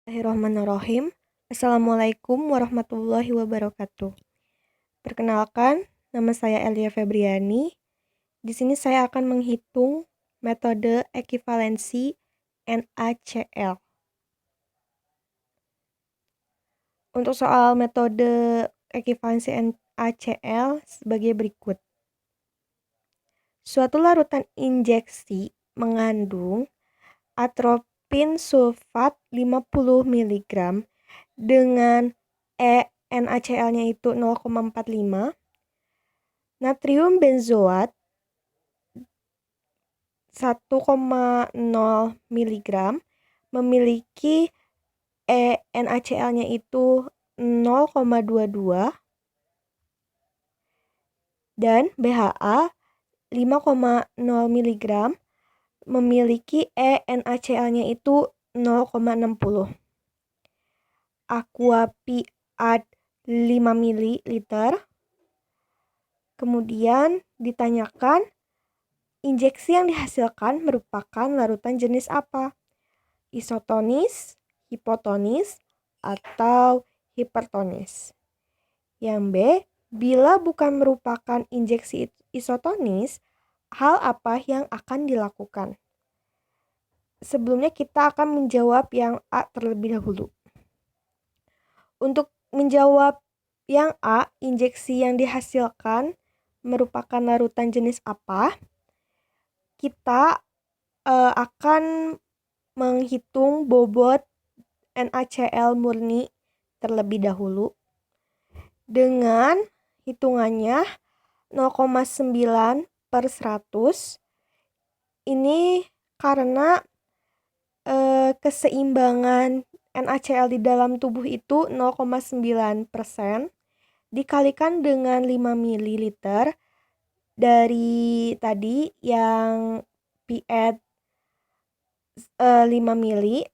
Bismillahirrahmanirrahim. Assalamualaikum warahmatullahi wabarakatuh. Perkenalkan, nama saya Elia Febriani. Di sini saya akan menghitung metode ekivalensi NaCl. Untuk soal metode ekivalensi NaCl sebagai berikut. Suatu larutan injeksi mengandung atropin sulfat 50 mg dengan NaCl-nya itu 0,45, natrium benzoat 1,0 mg memiliki NaCl-nya itu 0,22 dan BHA 5,0 mg memiliki NaCl-nya itu 0,60. Aqua Piat 5 ml. Kemudian ditanyakan injeksi yang dihasilkan merupakan larutan jenis apa? Isotonis, hipotonis, atau hipertonis. Yang B, bila bukan merupakan injeksi isotonis, hal apa yang akan dilakukan? Sebelumnya kita akan menjawab yang A terlebih dahulu. Untuk menjawab yang A, injeksi yang dihasilkan merupakan larutan jenis apa? Kita akan menghitung bobot NaCl murni terlebih dahulu dengan hitungannya 0,9 per 100. Ini karena keseimbangan NaCl di dalam tubuh itu 0,9% dikalikan dengan 5 ml dari tadi yang Piat 5 ml,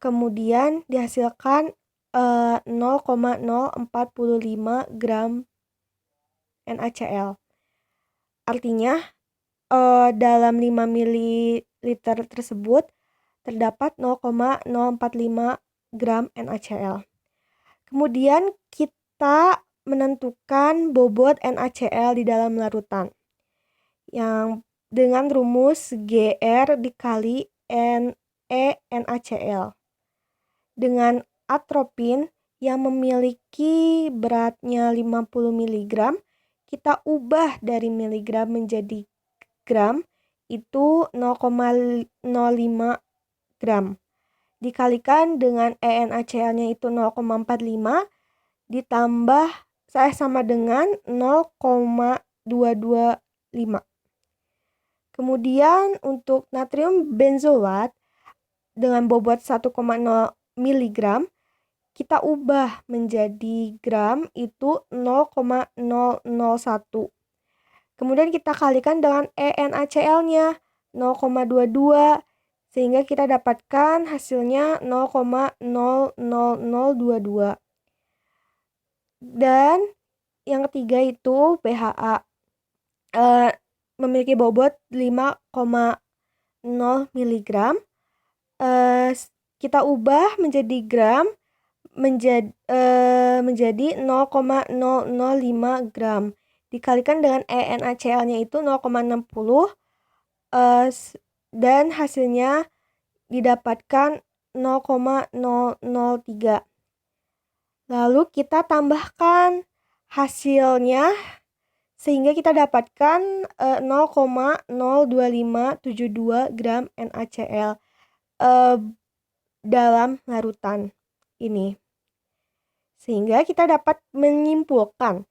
kemudian dihasilkan 0,045 gram NaCl. Artinya dalam 5 ml tersebut terdapat 0,045 gram NaCl. Kemudian kita menentukan bobot NaCl di dalam larutan yang dengan rumus Gr dikali NaCl. Dengan atropin yang memiliki beratnya 50 mg, kita ubah dari miligram menjadi gram, itu 0,05 gram. Dikalikan dengan NaCl-nya itu 0,45 ditambah sama dengan 0,225. Kemudian untuk natrium benzoat dengan bobot 1,0 mg kita ubah menjadi gram, itu 0,001. Kemudian kita kalikan dengan NaCl-nya 0,22 sehingga kita dapatkan hasilnya 0,00022. Dan yang ketiga itu BHA memiliki bobot 5,0 mg. Kita ubah menjadi gram menjadi 0,005 gram. Dikalikan dengan NaCl-nya itu 0,60 dan hasilnya didapatkan 0,003. Lalu kita tambahkan hasilnya sehingga kita dapatkan 0,02572 gram NaCl dalam larutan ini. Sehingga kita dapat menyimpulkan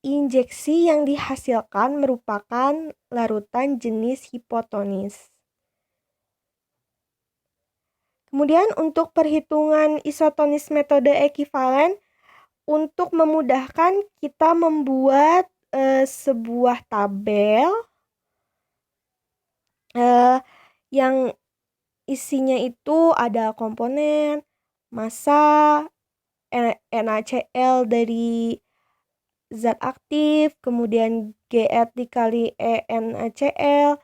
injeksi yang dihasilkan merupakan larutan jenis hipotonis. Kemudian untuk perhitungan isotonis metode ekivalen, untuk memudahkan kita membuat sebuah tabel yang isinya itu ada komponen, massa, NaCl dari zat aktif, kemudian Gr dikali NaCl,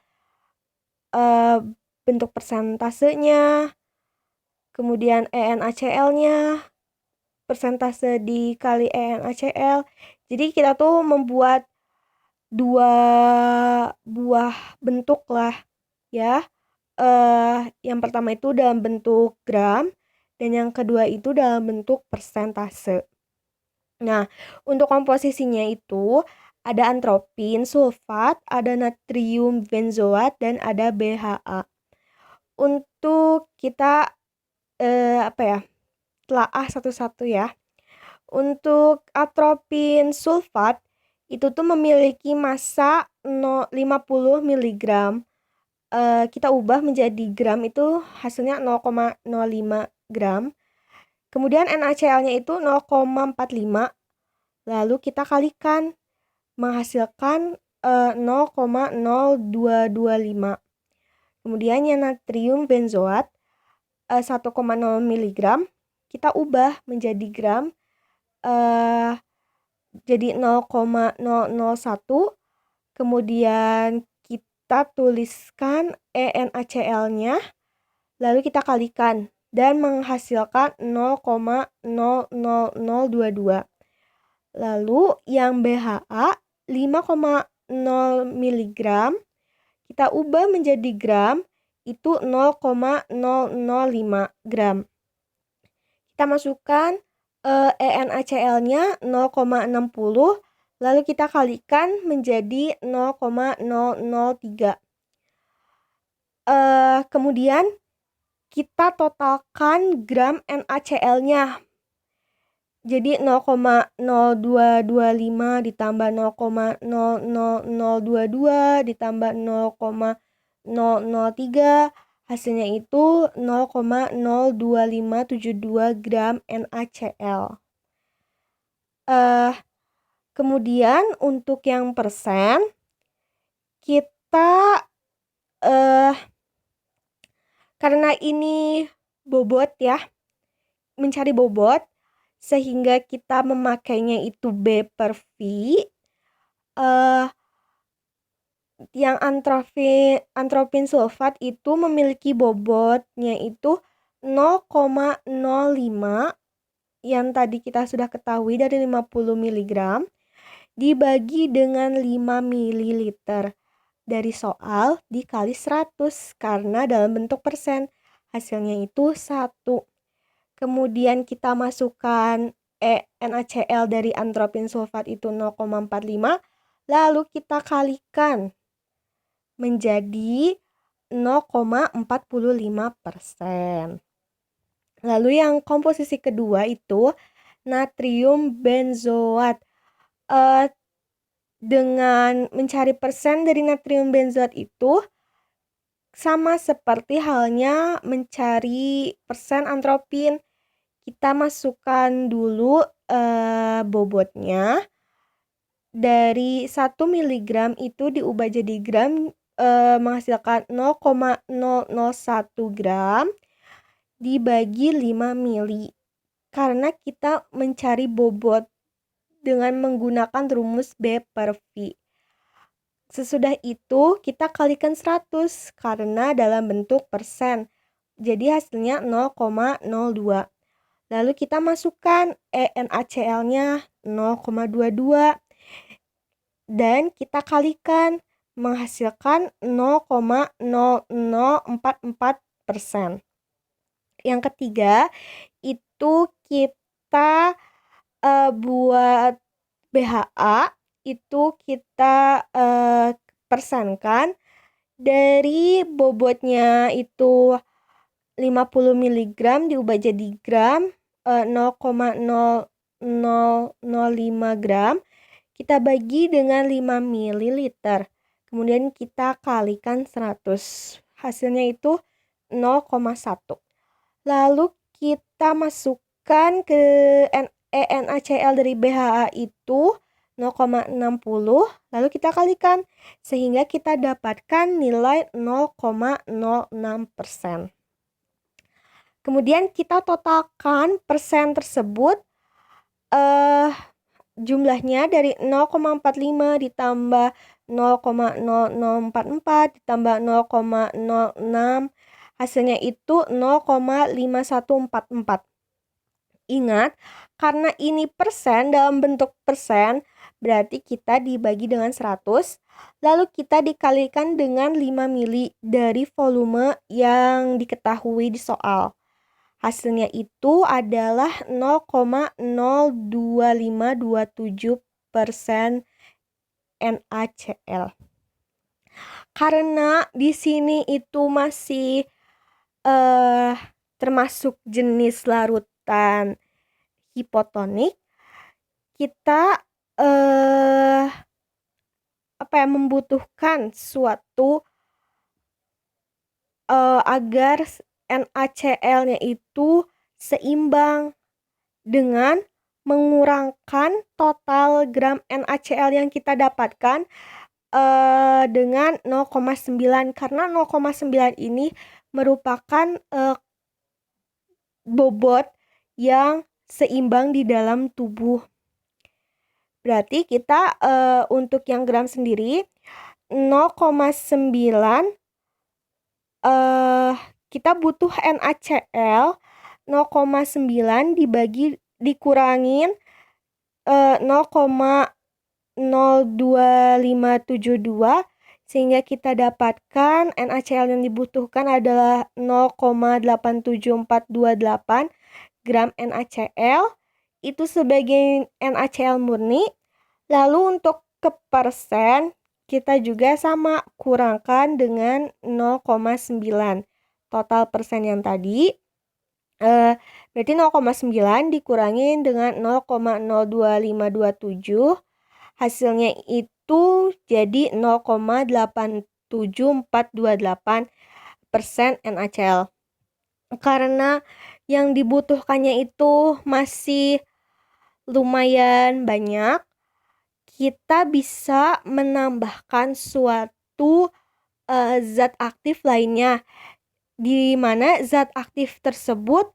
bentuk persentasenya, kemudian ENaCl-nya, persentase dikali ENaCl. Jadi kita tuh membuat dua buah bentuk lah ya. Yang pertama itu dalam bentuk gram dan yang kedua itu dalam bentuk persentase. Nah, untuk komposisinya itu ada antropin, sulfat, ada natrium benzoat, dan ada BHA. Untuk kita telaah satu-satu ya. Untuk atropin sulfat itu tuh memiliki massa 50 mg. Kita ubah menjadi gram itu hasilnya 0,05 gram. Kemudian NaCl-nya itu 0,45. Lalu kita kalikan menghasilkan 0,0225. Kemudian yang natrium benzoat 1,0 mg kita ubah menjadi gram jadi 0,001. Kemudian kita tuliskan ENaCl-nya lalu kita kalikan dan menghasilkan 0,00022. Lalu yang BHA 5,0 mg kita ubah menjadi gram itu 0,005 gram. Kita masukkan ENaCl-nya 0,60 lalu kita kalikan menjadi 0,003. Kemudian kita totalkan gram NaCl-nya. Jadi 0,0225 ditambah 0,00022 ditambah 0,003 hasilnya itu 0,02572 gram NaCl. Kemudian untuk yang persen kita karena ini bobot ya, mencari bobot sehingga kita memakainya itu B per V. Yang antropin sulfat itu memiliki bobotnya itu 0,05 yang tadi kita sudah ketahui dari 50 mg dibagi dengan 5 ml dari soal dikali 100 karena dalam bentuk persen hasilnya itu 1. Kemudian kita masukkan NaCl dari antropin sulfat itu 0,45 lalu kita kalikan menjadi 0,45%. Lalu yang komposisi kedua itu natrium benzoat. Dengan mencari persen dari natrium benzoat itu sama seperti halnya mencari persen antropin. Kita masukkan dulu bobotnya. Dari 1 mg itu diubah jadi gram menghasilkan 0,001 gram dibagi 5 mili. Karena kita mencari bobot dengan menggunakan rumus B per V. Sesudah itu kita kalikan 100 karena dalam bentuk persen. Jadi hasilnya 0,02. Lalu kita masukkan ENaCl-nya 0,22 dan kita kalikan menghasilkan 0,0044%. Yang ketiga itu kita buat BHA itu kita persenkan dari bobotnya itu 50 mg diubah jadi gram 0,0005 gram kita bagi dengan 5 ml. Kemudian kita kalikan 100. Hasilnya itu 0,1. Lalu kita masukkan ke ENaCl dari BHA itu 0,60. Lalu kita kalikan sehingga kita dapatkan nilai 0,06%. Kemudian kita totalkan persen tersebut jumlahnya dari 0,45 ditambah 0,0044 ditambah 0,06 Hasilnya itu 0,5144. Ingat, karena ini persen dalam bentuk persen, berarti kita dibagi dengan 100, lalu kita dikalikan dengan 5 mili dari volume yang diketahui di soal. Hasilnya itu adalah 0,02527% NaCl. Karena di sini itu masih termasuk jenis larutan hipotonik, kita membutuhkan suatu agar NaCl-nya itu seimbang dengan mengurangkan total gram NaCl yang kita dapatkan dengan 0,9, karena 0,9 ini merupakan bobot yang seimbang di dalam tubuh. Berarti kita untuk yang gram sendiri 0,9 kita butuh NaCl 0,9 dikurangin 0,02572, sehingga kita dapatkan NaCl yang dibutuhkan adalah 0,87428 gram NaCl. Itu sebagai NaCl murni. Lalu untuk ke persen, kita juga sama, kurangkan dengan 0,9. Total persen yang tadi, berarti 0,9 dikurangin dengan 0,02527. Hasilnya itu jadi 0,87428% NaCl. Karena yang dibutuhkannya itu masih lumayan banyak, kita bisa menambahkan suatu zat aktif lainnya, di mana zat aktif tersebut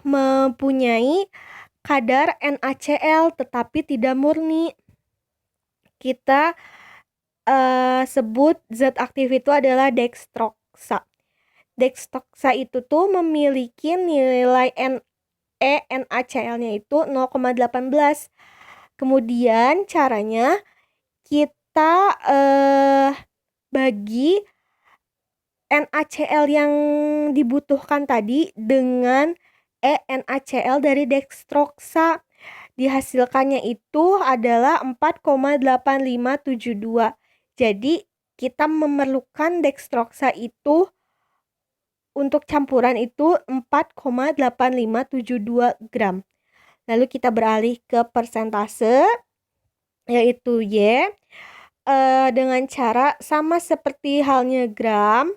mempunyai kadar NaCl tetapi tidak murni. Kita sebut zat aktif itu adalah dextroxa. Dextroxa itu tuh memiliki nilai NaCl-nya itu 0,18. Kemudian caranya kita bagi NaCl yang dibutuhkan tadi dengan NaCl dari dextroxa. Dihasilkannya itu adalah 4,8572. Jadi kita memerlukan dextroxa itu untuk campuran itu 4,8572 gram. Lalu kita beralih ke persentase, yaitu Y, dengan cara sama seperti halnya gram,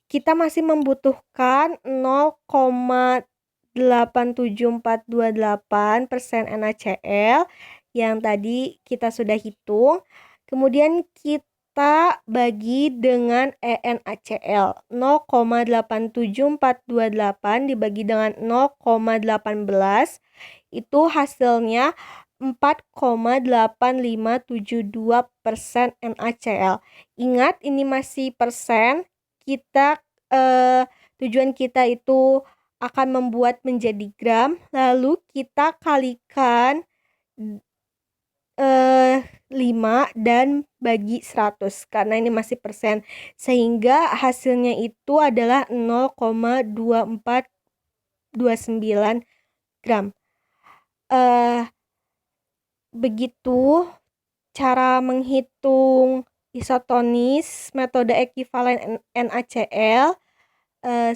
kita masih membutuhkan 0,87428% NaCl yang tadi kita sudah hitung. Kemudian kita bagi dengan NaCl. 0,87428 dibagi dengan 0,18, itu hasilnya 4,8572% NaCl. Ingat, ini masih persen. Kita tujuan kita itu akan membuat menjadi gram, lalu kita kalikan 5 dan bagi 100 karena ini masih persen, sehingga hasilnya itu adalah 0,2429 gram. Begitu cara menghitung isotonis metode ekivalen NaCl.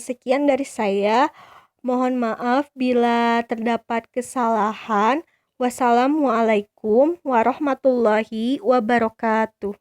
Sekian dari saya. Mohon maaf bila terdapat kesalahan. Wassalamualaikum warahmatullahi wabarakatuh.